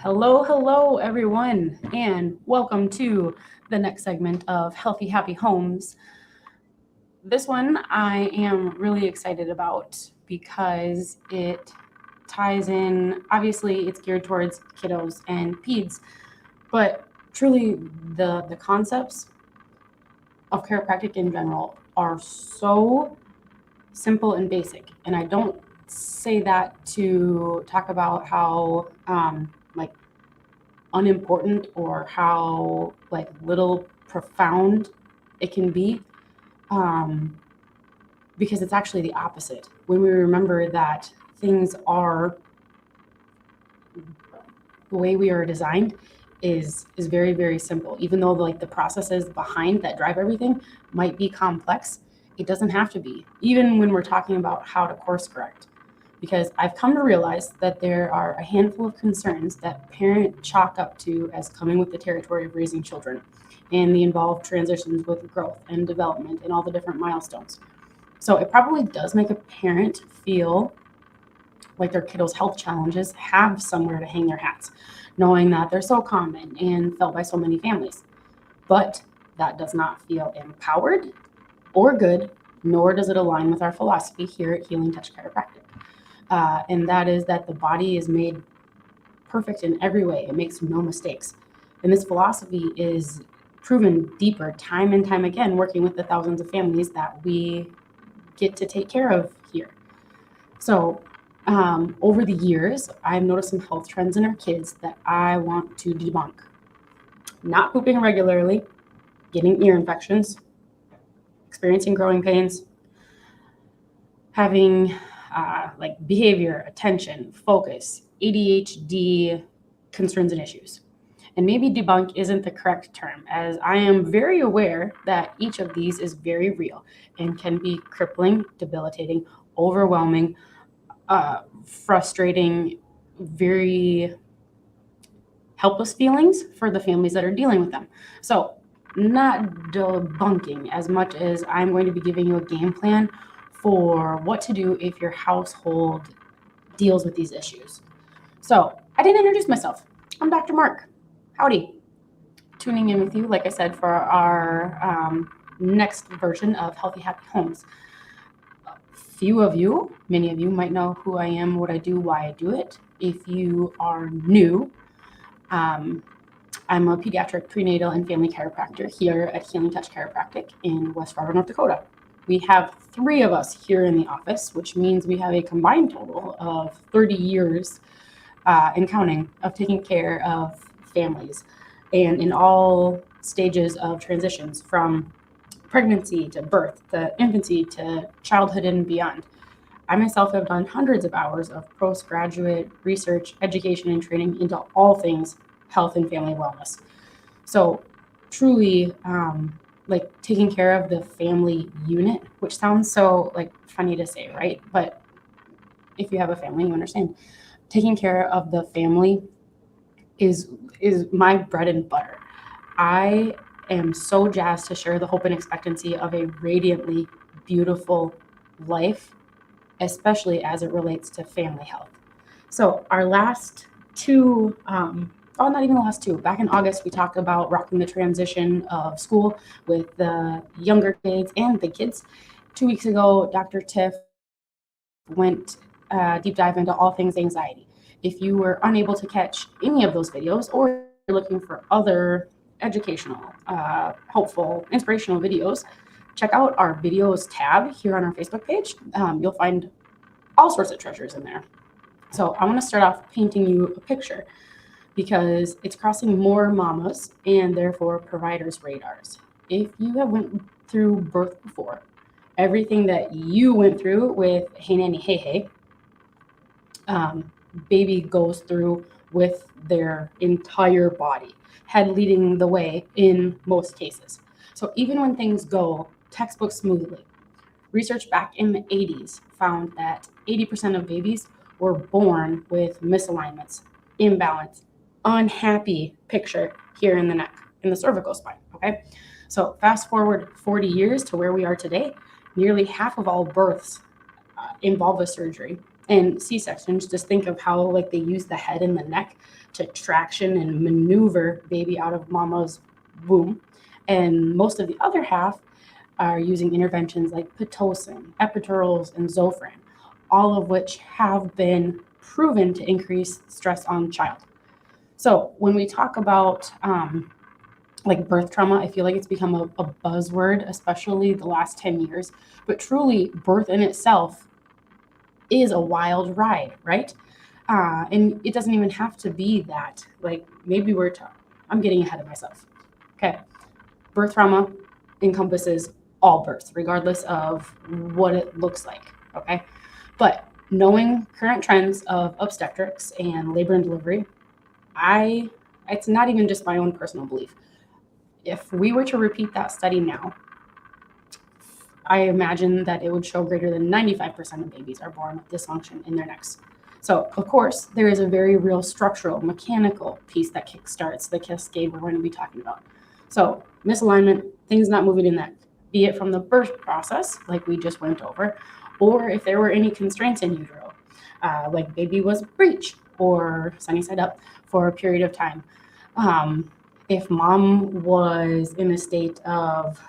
Hello, everyone, and welcome to the next segment of Healthy, Happy Homes. This one I am really excited about because it ties in, obviously, it's geared towards kiddos and peds, but truly the concepts of chiropractic in general are so simple and basic. And I don't say that to talk about how, unimportant or how little profound it can be, because it's actually the opposite. When we remember that things are the way we are designed is very, very simple. Even though the processes behind that drive everything might be complex, it doesn't have to be, even when we're talking about how to course correct. Because I've come to realize that there are a handful of concerns that parents chalk up to as coming with the territory of raising children and the involved transitions with growth and development and all the different milestones. So it probably does make a parent feel like their kiddos' health challenges have somewhere to hang their hats, knowing that they're so common and felt by so many families. But that does not feel empowered or good, nor does it align with our philosophy here at Healing Touch Chiropractic. And that is that the body is made perfect in every way. It makes no mistakes. And this philosophy is proven deeper time and time again, working with the thousands of families that we get to take care of here. So over the years, I've noticed some health trends in our kids that I want to debunk. Not pooping regularly, getting ear infections, experiencing growing pains, having behavior, attention, focus, ADHD concerns and issues. And maybe debunk isn't the correct term, as I am very aware that each of these is very real and can be crippling, debilitating, overwhelming, frustrating, very helpless feelings for the families that are dealing with them. So not debunking as much as I'm going to be giving you a game plan for what to do if your household deals with these issues. So I didn't introduce myself. I'm Dr. Mark. Howdy. Tuning in with you, like I said, for our next version of Healthy, Happy Homes. Many of you might know who I am, what I do, why I do it. If you are new, I'm a pediatric prenatal and family chiropractor here at Healing Touch Chiropractic in West Fargo, North Dakota. We have 3 of us here in the office, which means we have a combined total of 30 years and counting of taking care of families and in all stages of transitions, from pregnancy to birth to infancy to childhood and beyond. I myself have done hundreds of hours of postgraduate research, education, and training into all things health and family wellness. So truly, taking care of the family unit, which sounds so funny to say, right? But if you have a family, you understand. Taking care of the family is my bread and butter. I am so jazzed to share the hope and expectancy of a radiantly beautiful life, especially as it relates to family health. So our last 2, not even the last 2. Back in August, we talked about rocking the transition of school with the younger kids and big kids. 2 weeks ago, Dr. Tiff went deep dive into all things anxiety. If you were unable to catch any of those videos, or you're looking for other educational, helpful, inspirational videos, check out our videos tab here on our Facebook page. You'll find all sorts of treasures in there. So I want to start off painting you a picture, because it's crossing more mamas and therefore providers' radars. If you have went through birth before, everything that you went through with Hey Nanny Hey Hey, baby goes through with their entire body, head leading the way in most cases. So even when things go textbook smoothly, research back in the 80s found that 80% of babies were born with misalignments, imbalance, unhappy picture here in the neck, in the cervical spine, okay? So fast forward 40 years to where we are today, nearly half of all births involve a surgery, And C-sections, just think of how like they use the head and the neck to traction and maneuver baby out of mama's womb. And most of the other half are using interventions like Pitocin, epidurals, and Zofran, all of which have been proven to increase stress on child. So when we talk about like birth trauma, I feel like it's become a buzzword, especially the last 10 years. But truly, birth in itself is a wild ride, right? And it doesn't even have to be that. Like maybe I'm getting ahead of myself. Okay. Birth trauma encompasses all births, regardless of what it looks like. Okay. But knowing current trends of obstetrics and labor and delivery, it's not even just my own personal belief. If we were to repeat that study now, I imagine that it would show greater than 95% of babies are born with dysfunction in their necks. So, of course, there is a very real structural, mechanical piece that kickstarts the cascade we're going to be talking about. So, misalignment, things not moving in that, be it from the birth process, like we just went over, or if there were any constraints in utero, like baby was breech or sunny side up for a period of time. If mom was in a state of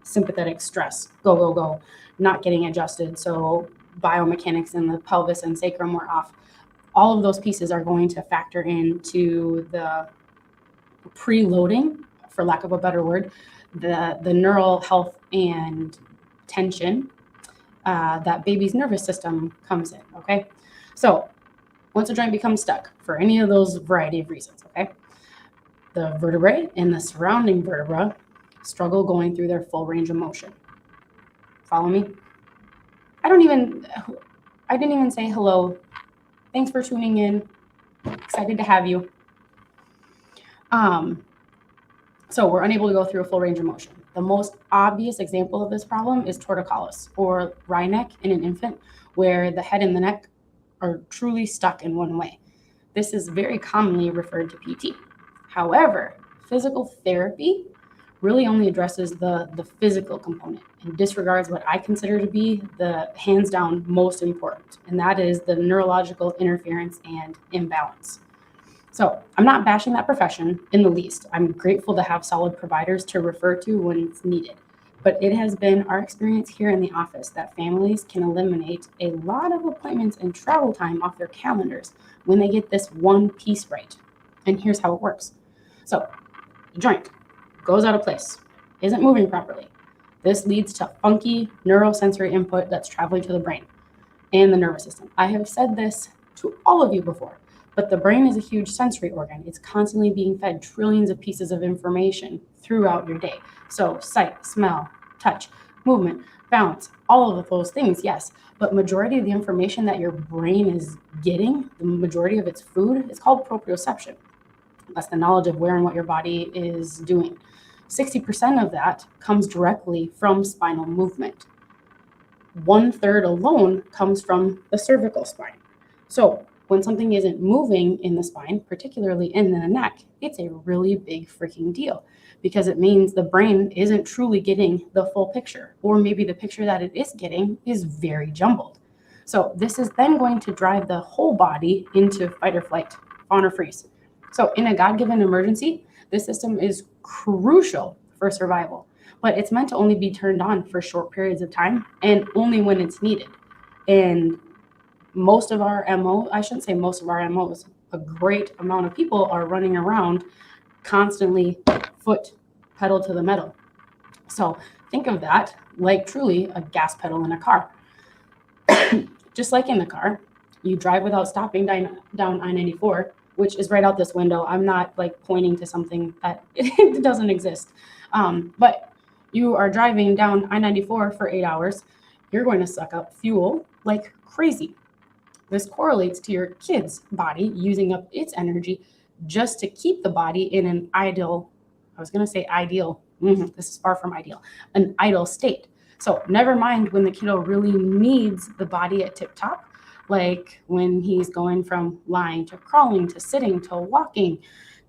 sympathetic stress, go, not getting adjusted, so biomechanics in the pelvis and sacrum were off, all of those pieces are going to factor into the preloading, for lack of a better word, the neural health and tension that baby's nervous system comes in, okay? So once a joint becomes stuck for any of those variety of reasons, okay, the vertebrae and the surrounding vertebra struggle going through their full range of motion. Follow me? I didn't even say hello. Thanks for tuning in. Excited to have you. So we're unable to go through a full range of motion. The most obvious example of this problem is torticollis, or wry neck in an infant, where the head and the neck are truly stuck in one way. This is very commonly referred to PT. However, physical therapy really only addresses the physical component and disregards what I consider to be the hands down most important, and that is the neurological interference and imbalance. So I'm not bashing that profession in the least. I'm grateful to have solid providers to refer to when it's needed. But it has been our experience here in the office that families can eliminate a lot of appointments and travel time off their calendars when they get this one piece right. And here's how it works. So the joint goes out of place, isn't moving properly. This leads to funky neurosensory input that's traveling to the brain and the nervous system. I have said this to all of you before, but the brain is a huge sensory organ. It's constantly being fed trillions of pieces of information throughout your day. So sight, smell, touch, movement, balance, all of those things, yes. But majority of the information that your brain is getting, the majority of its food, is called proprioception. That's the knowledge of where and what your body is doing. 60% of that comes directly from spinal movement. 1/3 alone comes from the cervical spine. So when something isn't moving in the spine, particularly in the neck, it's a really big freaking deal, because it means the brain isn't truly getting the full picture, or maybe the picture that it is getting is very jumbled. So this is then going to drive the whole body into fight or flight, fawn or freeze. So in a God-given emergency, this system is crucial for survival, but it's meant to only be turned on for short periods of time and only when it's needed. And most of our MO, I shouldn't say most of our MOs, a great amount of people are running around constantly foot pedal to the metal. So think of that like truly a gas pedal in a car. Just like in the car, you drive without stopping down I-94, which is right out this window. I'm not like pointing to something that it doesn't exist. But you are driving down I-94 for 8 hours. You're going to suck up fuel like crazy. This correlates to your kid's body using up its energy just to keep the body in an ideal, this is far from ideal, an idle state. So never mind when the kiddo really needs the body at tip top, like when he's going from lying to crawling to sitting to walking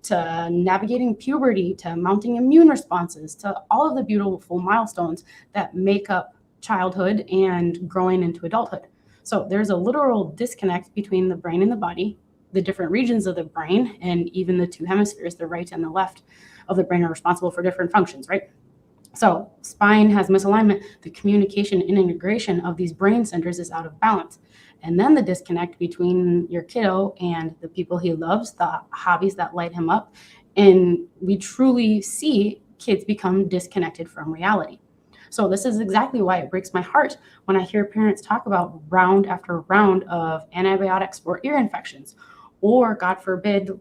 to navigating puberty to mounting immune responses to all of the beautiful milestones that make up childhood and growing into adulthood. So there's a literal disconnect between the brain and the body. The different regions of the brain and even the two hemispheres, the right and the left of the brain, are responsible for different functions, right? So spine has misalignment. The communication and integration of these brain centers is out of balance. And then the disconnect between your kiddo and the people he loves, the hobbies that light him up. And we truly see kids become disconnected from reality. So this is exactly why it breaks my heart when I hear parents talk about round after round of antibiotics for ear infections, or God forbid,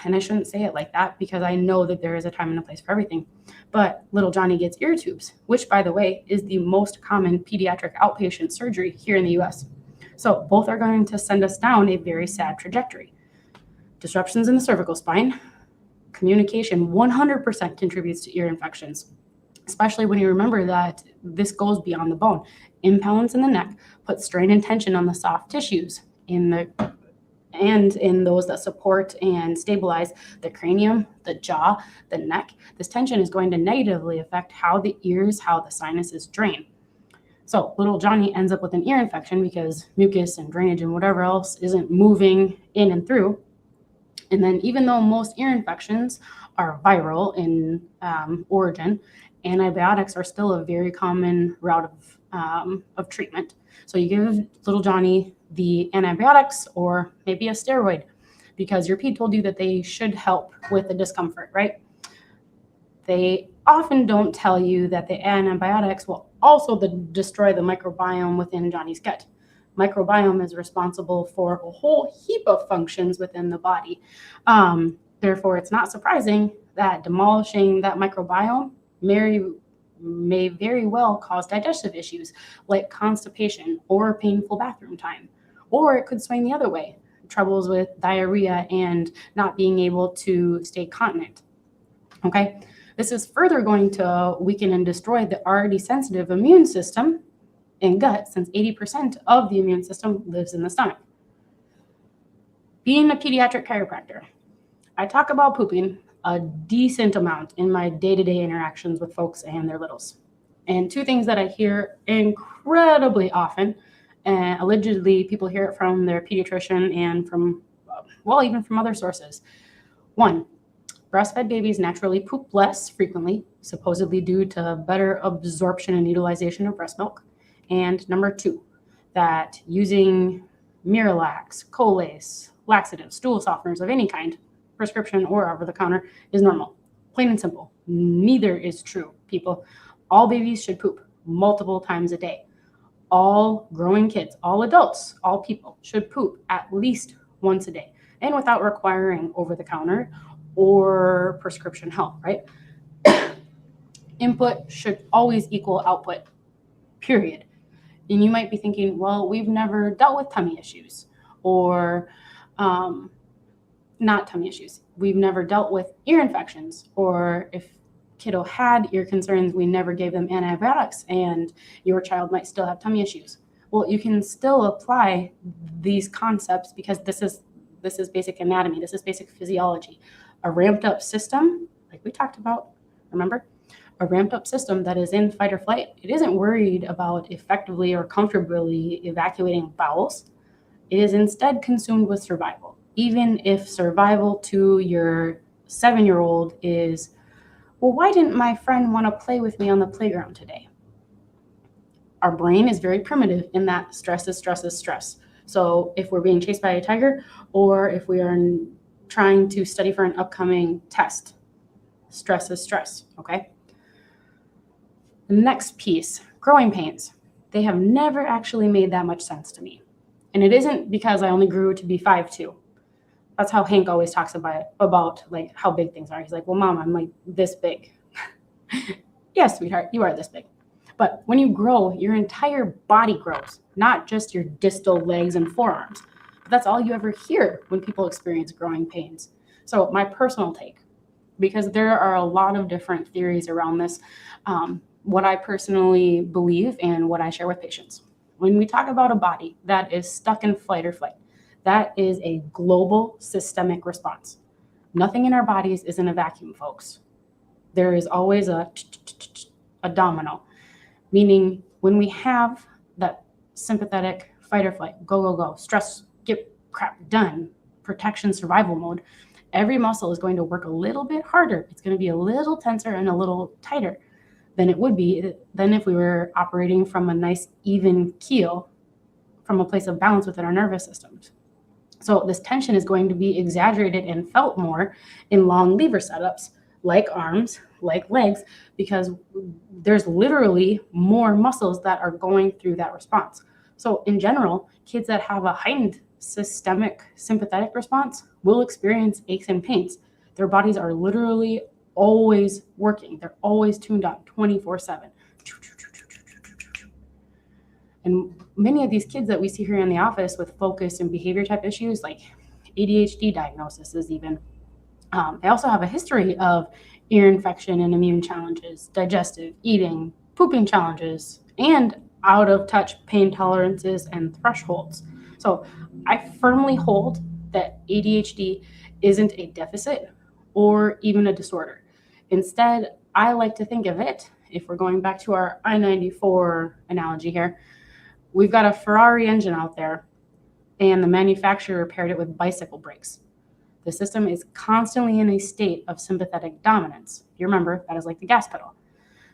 and I shouldn't say it like that because I know that there is a time and a place for everything, but little Johnny gets ear tubes, which, by the way, is the most common pediatric outpatient surgery here in the US. So both are going to send us down a very sad trajectory. Disruptions in the cervical spine, communication 100% contributes to ear infections, especially when you remember that this goes beyond the bone. Imbalance in the neck puts strain and tension on the soft tissues and in those that support and stabilize the cranium, the jaw, the neck. This tension is going to negatively affect how the ears, how the sinuses drain. So little Johnny ends up with an ear infection because mucus and drainage and whatever else isn't moving in and through. And then even though most ear infections are viral in origin, antibiotics are still a very common route of treatment. So you give little Johnny the antibiotics or maybe a steroid because your ped told you that they should help with the discomfort, right? They often don't tell you that the antibiotics will also destroy the microbiome within Johnny's gut. Microbiome is responsible for a whole heap of functions within the body. Therefore, it's not surprising that demolishing that microbiome may very well cause digestive issues like constipation or painful bathroom time. Or it could swing the other way, troubles with diarrhea and not being able to stay continent. Okay, this is further going to weaken and destroy the already sensitive immune system in gut, since 80% of the immune system lives in the stomach. Being a pediatric chiropractor, I talk about pooping a decent amount in my day-to-day interactions with folks and their littles. And two things that I hear incredibly often, and allegedly people hear it from their pediatrician and from, well, even from other sources. One, breastfed babies naturally poop less frequently, supposedly due to better absorption and utilization of breast milk. And number two, that using Miralax, Colace, laxatives, stool softeners of any kind, prescription or over the counter, is normal. Plain and simple. Neither is true, people. All babies should poop multiple times a day. All growing kids, all adults, all people should poop at least once a day, and without requiring over the counter or prescription help, right? Input should always equal output, period. And you might be thinking, well, we've never dealt with tummy issues, or not tummy issues. We've never dealt with ear infections, or if kiddo had ear concerns, we never gave them antibiotics and your child might still have tummy issues. Well, you can still apply these concepts because this is basic anatomy. This is basic physiology. A ramped up system, like we talked about, remember? A ramped up system that is in fight or flight, it isn't worried about effectively or comfortably evacuating bowels. It is instead consumed with survival. Even if survival to your 7-year-old is, well, why didn't my friend want to play with me on the playground today? Our brain is very primitive in that stress is stress is stress. So if we're being chased by a tiger, or if we are trying to study for an upcoming test, stress is stress, okay? The next piece, growing pains. They have never actually made that much sense to me. And it isn't because I only grew to be 5'2". That's how Hank always talks about like how big things are. He's like, well, Mom, I'm like this big. Yes, sweetheart, you are this big. But when you grow, your entire body grows, not just your distal legs and forearms. But that's all you ever hear when people experience growing pains. So my personal take, because there are a lot of different theories around this, what I personally believe and what I share with patients. When we talk about a body that is stuck in fight or flight, that is a global systemic response. Nothing in our bodies is in a vacuum, folks. There is always a domino, meaning when we have that sympathetic fight or flight, go, go, go, stress, get crap done, protection, survival mode, every muscle is going to work a little bit harder. It's going to be a little tenser and a little tighter than it would be than if we were operating from a nice even keel from a place of balance within our nervous systems. So this tension is going to be exaggerated and felt more in long lever setups, like arms, like legs, because there's literally more muscles that are going through that response. So in general, kids that have a heightened systemic sympathetic response will experience aches and pains. Their bodies are literally always working. They're always tuned on 24/7. And many of these kids that we see here in the office with focus and behavior type issues, like ADHD diagnosis is even, they also have a history of ear infection and immune challenges, digestive, eating, pooping challenges, and out of touch pain tolerances and thresholds. So I firmly hold that ADHD isn't a deficit or even a disorder. Instead, I like to think of it, if we're going back to our I-94 analogy here, we've got a Ferrari engine out there and the manufacturer paired it with bicycle brakes. The system is constantly in a state of sympathetic dominance. You remember, that is like the gas pedal.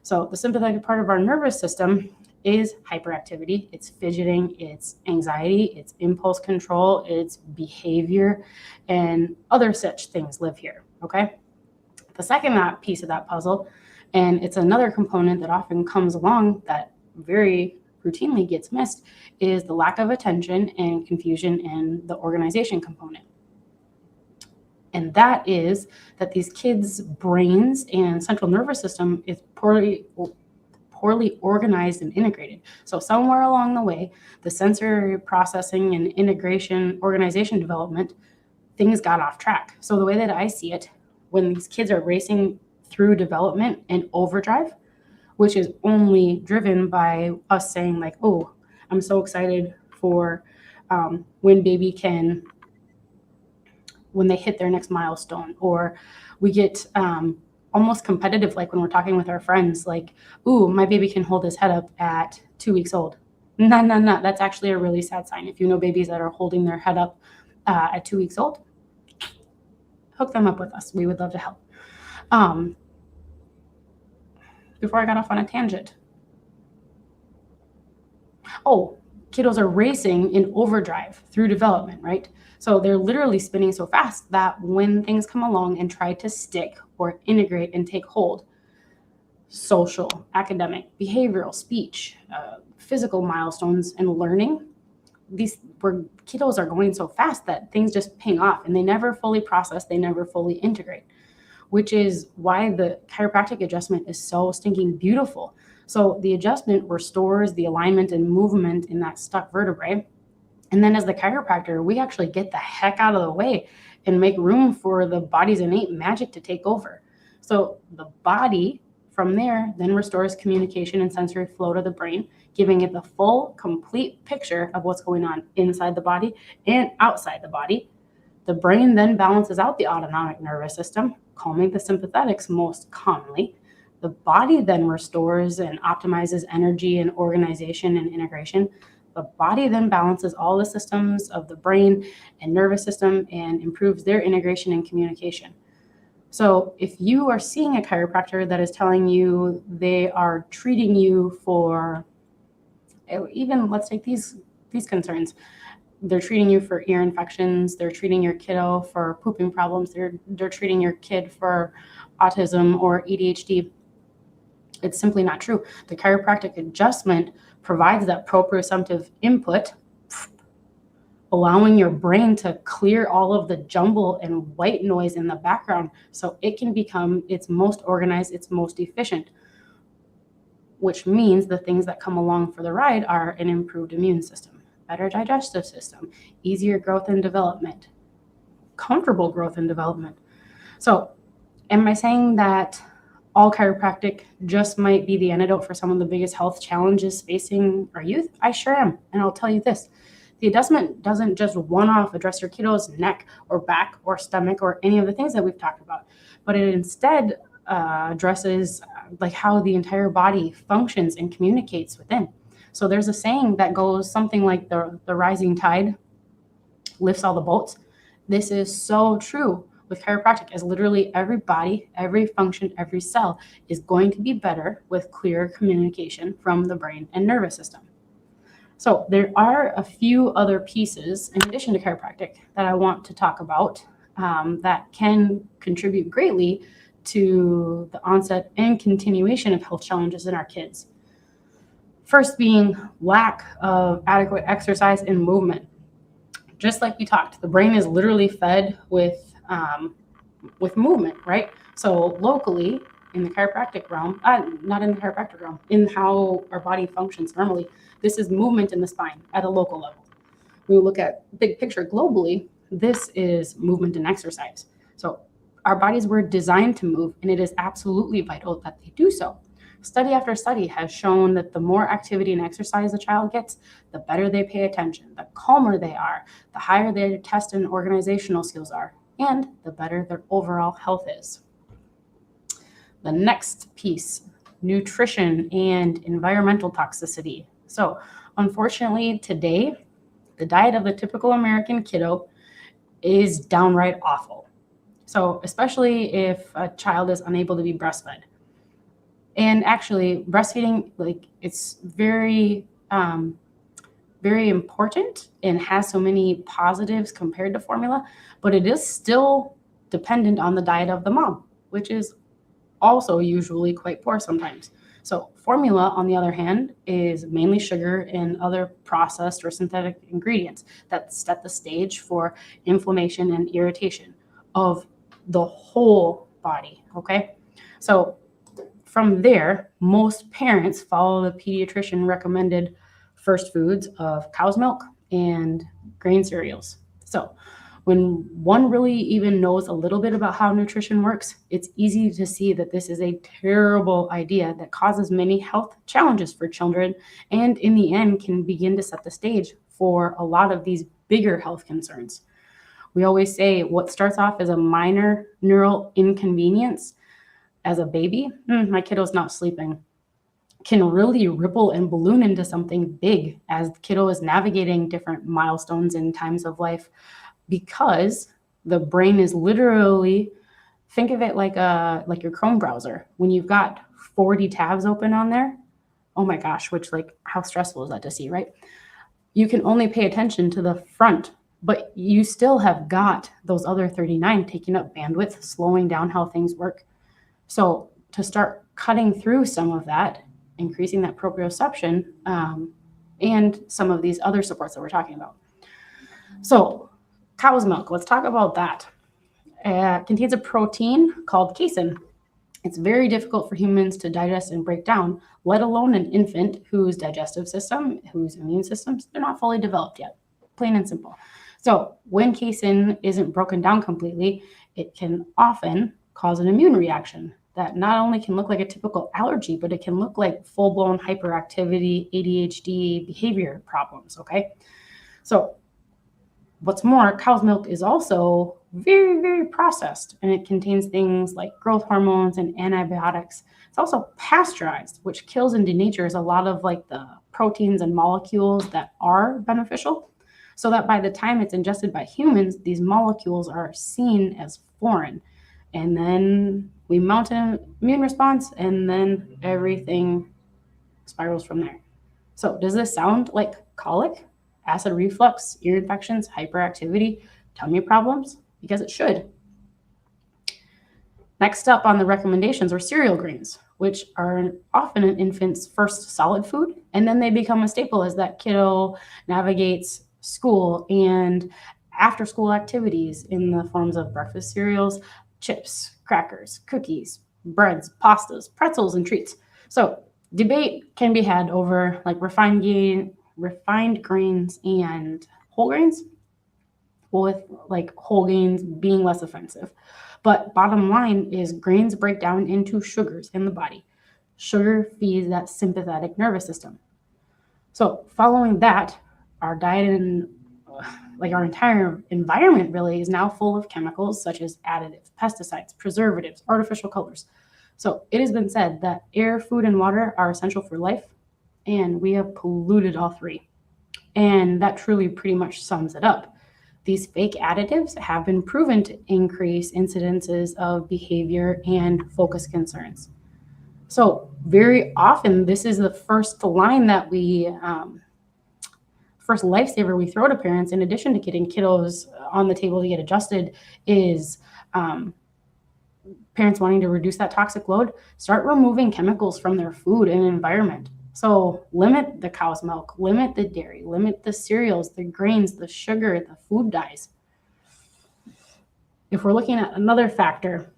So the sympathetic part of our nervous system is hyperactivity, it's fidgeting, it's anxiety, it's impulse control, it's behavior, and other such things live here, okay? The second piece of that puzzle, and it's another component that often comes along that very routinely gets missed, is the lack of attention and confusion in the organization component. And that is that these kids' brains and central nervous system is poorly organized and integrated. So somewhere along the way, the sensory processing and integration, organization development, things got off track. So the way that I see it, when these kids are racing through development and overdrive, which is only driven by us saying like, oh, I'm so excited for when baby can, when they hit their next milestone, or we get almost competitive, like when we're talking with our friends, like, ooh, my baby can hold his head up at 2 weeks old. No, that's actually a really sad sign. If you know babies that are holding their head up at 2 weeks old, hook them up with us. We would love to help. Before I got off on a tangent. Oh, kiddos are racing in overdrive through development, right? So they're literally spinning so fast that when things come along and try to stick or integrate and take hold, social, academic, behavioral, speech, physical milestones, and learning, these where kiddos are going so fast that things just ping off and they never fully process, they never fully integrate, which is why the chiropractic adjustment is so stinking beautiful. So the adjustment restores the alignment and movement in that stuck vertebrae. And then as the chiropractor, we actually get the heck out of the way and make room for the body's innate magic to take over. So the body from there then restores communication and sensory flow to the brain, giving it the full, complete picture of what's going on inside the body and outside the body. The brain then balances out the autonomic nervous system, calming the sympathetics most commonly. The body then restores and optimizes energy and organization and integration. The body then balances all the systems of the brain and nervous system and improves their integration and communication. So if you are seeing a chiropractor that is telling you they are treating you for, even let's take these concerns, they're treating you for ear infections, they're treating your kiddo for pooping problems, they're treating your kid for autism or ADHD, it's simply not true. The chiropractic adjustment provides that proprioceptive input, allowing your brain to clear all of the jumble and white noise in the background so it can become its most organized, its most efficient, which means the things that come along for the ride are an improved immune system, better digestive system, easier growth and development, comfortable growth and development. So am I saying that all chiropractic just might be the antidote for some of the biggest health challenges facing our youth? I sure am. And I'll tell you this, the adjustment doesn't just one-off address your kiddo's neck or back or stomach or any of the things that we've talked about, but it instead addresses like how the entire body functions and communicates within. So there's a saying that goes something like the rising tide lifts all the boats. This is so true with chiropractic, as literally every body, every function, every cell is going to be better with clear communication from the brain and nervous system. So there are a few other pieces in addition to chiropractic that I want to talk about that can contribute greatly to the onset and continuation of health challenges in our kids. First being lack of adequate exercise and movement. Just like we talked, the brain is literally fed with movement, right? So locally in the chiropractic realm, not in the chiropractic realm, in how our body functions normally, this is movement in the spine at a local level. When we look at big picture globally, this is movement and exercise. So our bodies were designed to move, and it is absolutely vital that they do so. Study after study has shown that the more activity and exercise a child gets, the better they pay attention, the calmer they are, the higher their test and organizational skills are, and the better their overall health is. The next piece, nutrition and environmental toxicity. So unfortunately today, the diet of the typical American kiddo is downright awful. So especially if a child is unable to be breastfed. And actually breastfeeding, like, it's very, very important and has so many positives compared to formula, but it is still dependent on the diet of the mom, which is also usually quite poor sometimes. So formula, on the other hand, is mainly sugar and other processed or synthetic ingredients that set the stage for inflammation and irritation of the whole body, okay? So from there, most parents follow the pediatrician recommended first foods of cow's milk and grain cereals. So when one really even knows a little bit about how nutrition works, it's easy to see that this is a terrible idea that causes many health challenges for children, and in the end can begin to set the stage for a lot of these bigger health concerns. We always say what starts off as a minor neural inconvenience as a baby, my kiddo's not sleeping, can really ripple and balloon into something big as the kiddo is navigating different milestones and times of life, because the brain is literally, think of it like your Chrome browser. When you've got 40 tabs open on there, oh my gosh, which, like, how stressful is that to see, right? You can only pay attention to the front, but you still have got those other 39 taking up bandwidth, slowing down how things work. So to start cutting through some of that, increasing that proprioception, and some of these other supports that we're talking about. So cow's milk, let's talk about that. Contains a protein called casein. It's very difficult for humans to digest and break down, let alone an infant whose digestive system, whose immune systems, they're not fully developed yet, plain and simple. So when casein isn't broken down completely, it can often cause an immune reaction that not only can look like a typical allergy, but it can look like full-blown hyperactivity, ADHD, behavior problems, okay? So what's more, cow's milk is also very, very processed, and it contains things like growth hormones and antibiotics. It's also pasteurized, which kills and denatures a lot of, like, the proteins and molecules that are beneficial, so that by the time it's ingested by humans, these molecules are seen as foreign. And then we mount an immune response, and then everything spirals from there. So does this sound like colic, acid reflux, ear infections, hyperactivity, tummy problems? Because it should. Next up on the recommendations are cereal grains, which are often an infant's first solid food, and then they become a staple as that kiddo navigates school and after school activities in the forms of breakfast cereals, chips, crackers, cookies, breads, pastas, pretzels, and treats. So debate can be had over, like, refined grains and whole grains, with, like, whole grains being less offensive. But bottom line is grains break down into sugars in the body. Sugar feeds that sympathetic nervous system. So following that, our diet and like our entire environment really is now full of chemicals such as additives, pesticides, preservatives, artificial colors. So it has been said that air, food, and water are essential for life. and we have polluted all three. And that truly pretty much sums it up. These fake additives have been proven to increase incidences of behavior and focus concerns. So very often, this is the first line that first lifesaver we throw to parents, in addition to getting kiddos on the table to get adjusted, is parents wanting to reduce that toxic load. Start removing chemicals from their food and environment. So limit the cow's milk, limit the dairy, limit the cereals, the grains, the sugar, the food dyes. If we're looking at another factor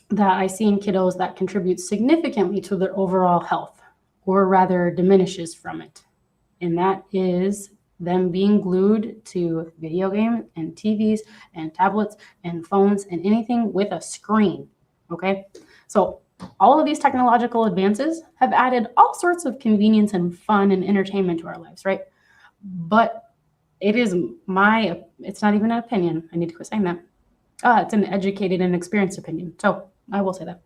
that I see in kiddos that contributes significantly to their overall health, or rather diminishes from it, and that is them being glued to video games and TVs and tablets and phones and anything with a screen, okay? So all of these technological advances have added all sorts of convenience and fun and entertainment to our lives, right? But it's not even an opinion. I need to quit saying that. It's an educated and experienced opinion. So I will say that.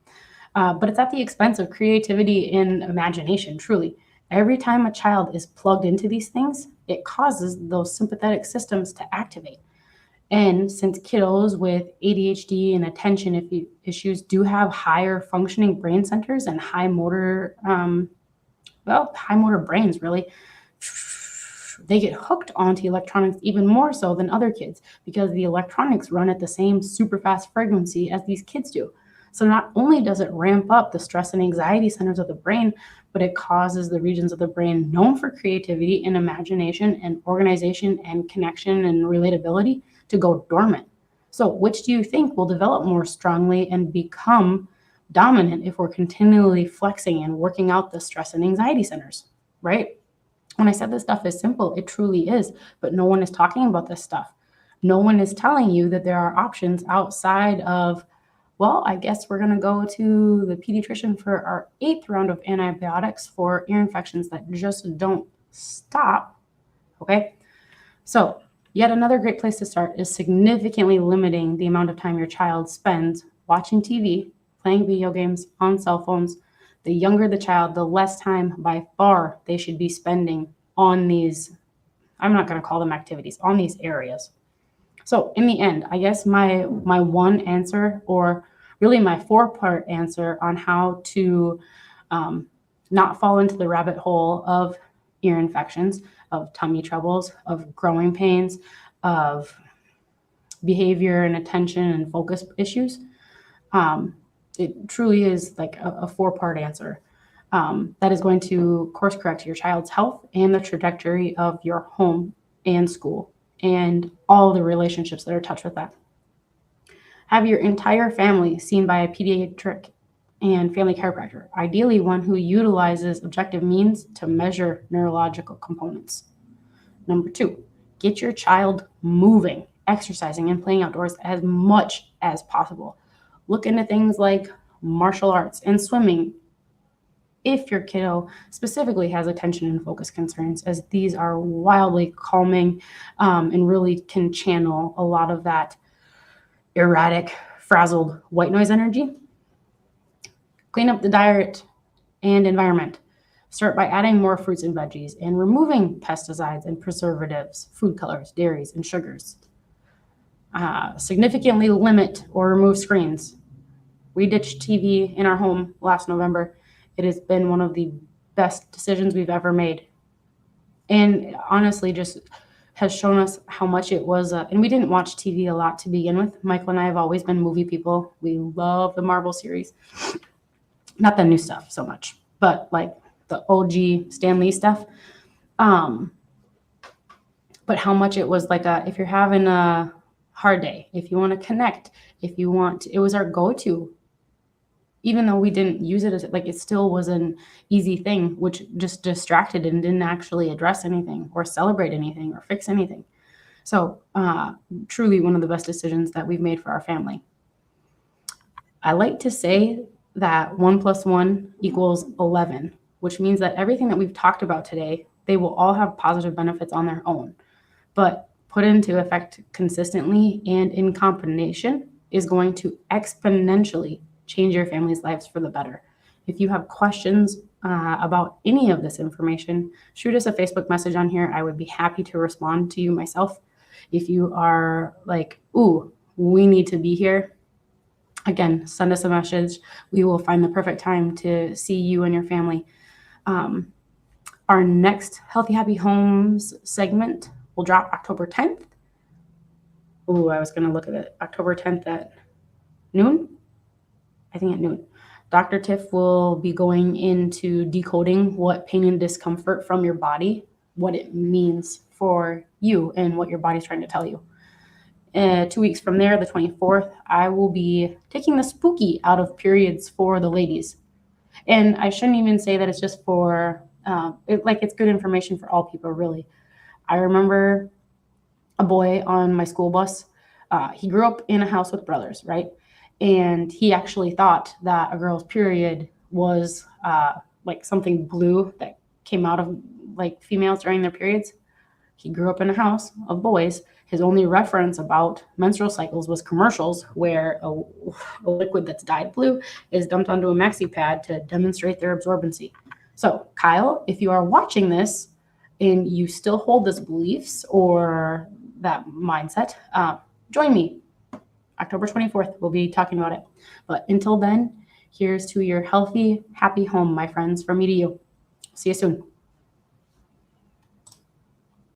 But it's at the expense of creativity and imagination, truly. Every time a child is plugged into these things, it causes those sympathetic systems to activate. And since kiddos with ADHD and attention issues do have higher functioning brain centers and high motor brains, really, they get hooked onto electronics even more so than other kids, because the electronics run at the same super fast frequency as these kids do. So not only does it ramp up the stress and anxiety centers of the brain, but it causes the regions of the brain known for creativity and imagination and organization and connection and relatability to go dormant. So which do you think will develop more strongly and become dominant if we're continually flexing and working out the stress and anxiety centers, right? When I said this stuff is simple, it truly is, but no one is talking about this stuff. No one is telling you that there are options outside of, well, I guess we're going to go to the pediatrician for our 8th round of antibiotics for ear infections that just don't stop, okay? So yet another great place to start is significantly limiting the amount of time your child spends watching TV, playing video games, on cell phones. The younger the child, the less time by far they should be spending on these, I'm not going to call them activities, on these areas. So in the end, I guess my one answer, or really my 4-part answer on how to not fall into the rabbit hole of ear infections, of tummy troubles, of growing pains, of behavior and attention and focus issues. It truly is like a 4-part answer that is going to course correct your child's health and the trajectory of your home and school and all the relationships that are touched with that. Have your entire family seen by a pediatric and family chiropractor, ideally one who utilizes objective means to measure neurological components. Number 2, get your child moving, exercising, and playing outdoors as much as possible. Look into things like martial arts and swimming if your kiddo specifically has attention and focus concerns, as these are wildly calming and really can channel a lot of that erratic, frazzled white noise energy. Clean up the diet and environment. Start by adding more fruits and veggies and removing pesticides and preservatives, food colors, dairies, and sugars. Significantly limit or remove screens. We ditched TV in our home last November. It has been one of the best decisions we've ever made. And honestly, just has shown us how much it was. And we didn't watch TV a lot to begin with. Michael and I have always been movie people. We love the Marvel series. Not the new stuff so much, but like the OG Stan Lee stuff. But how much it was like if you're having a hard day, if you want to connect, it was our go-to. Even though we didn't use it as like, it still was an easy thing, which just distracted and didn't actually address anything or celebrate anything or fix anything. So truly one of the best decisions that we've made for our family. I like to say that 1 + 1 = 11, which means that everything that we've talked about today, they will all have positive benefits on their own, but put into effect consistently and in combination is going to exponentially change your family's lives for the better. If you have questions about any of this information, shoot us a Facebook message on here. I would be happy to respond to you myself. If you are like, ooh, we need to be here, again, send us a message. We will find the perfect time to see you and your family. Our next Healthy Happy Homes segment will drop October 10th. Ooh, I was going to look at it. October 10th at noon? I think at noon. Dr. Tiff will be going into decoding what pain and discomfort from your body, what it means for you and what your body's trying to tell you. 2 weeks from there, the 24th, I will be taking the spooky out of periods for the ladies. And I shouldn't even say that it's just for, it's good information for all people, really. I remember a boy on my school bus. He grew up in a house with brothers, right? And he actually thought that a girl's period was like something blue that came out of like females during their periods. He grew up in a house of boys. His only reference about menstrual cycles was commercials where a liquid that's dyed blue is dumped onto a maxi pad to demonstrate their absorbency. So, Kyle, if you are watching this and you still hold those beliefs or that mindset, join me. October 24th, we'll be talking about it. But until then, here's to your healthy, happy home, my friends, from me to you. See you soon.